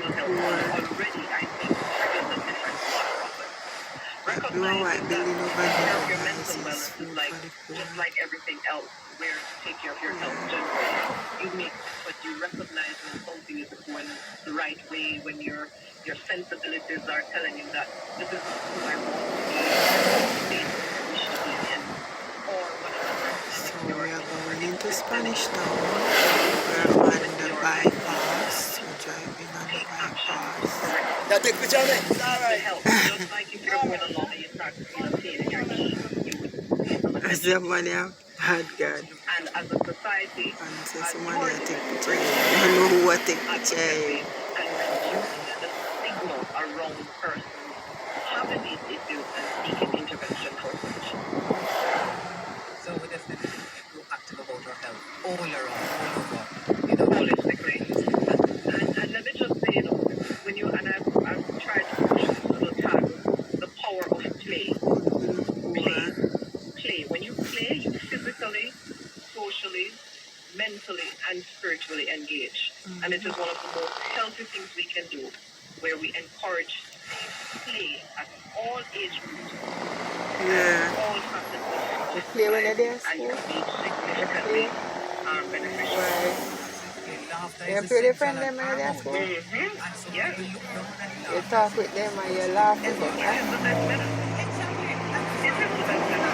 the core. I do a white building over here, guys. It's food for the poor. Just like everything else, where to take care of your health generally. You make what you recognize when something is going the right way, when your sensibilities are telling you that this is who I want to be, state you wish to be in, or whatever. So we are going into Spanish Town. We're on the bypass. We're driving on the bypass. Now take picture of it. Alright. Just like if you're going along and you start to feel a pain in your knee, you would As the money of bad God. and as a society, And say somebody I take picture. I don't know who I take picture. and reduce the stigma around persons having these issues and seeking intervention for such. So we definitely go active about our health all around, all over. You know, Holistically. And let me just say, you know, when you, and I've tried to push this little tag, the power of play. Play. When you play, you physically, socially, mentally, and spiritually engage. And it is one of the most healthy things we can do, where we encourage play at all age groups, Yeah. all facets of You play when you're there at and school? can be significantly beneficial. Why? You play the friend them when you're there at school? Yeah. You talk with them and you laugh with them, right? It's the best medicine. It is the best medicine.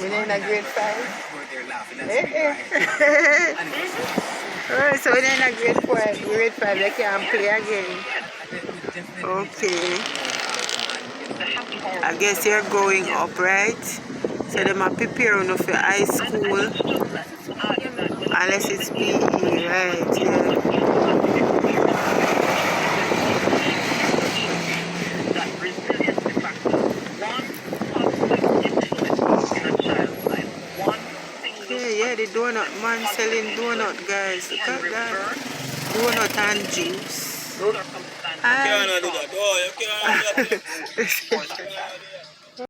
When you're in a grade 5? where they're laughing and Eh, Alright, so when you're in a grade 5, they can't play again. Okay. I guess you're going up, right? So they might prepare you for high school. Unless it's PE, right? Yeah. That resiliency factor, one positive influence in a child's life, one single Yeah, the donut man selling donut, guys. Look at that. Donut and juice. circumstance Hi. do that. Oh, you can't do that.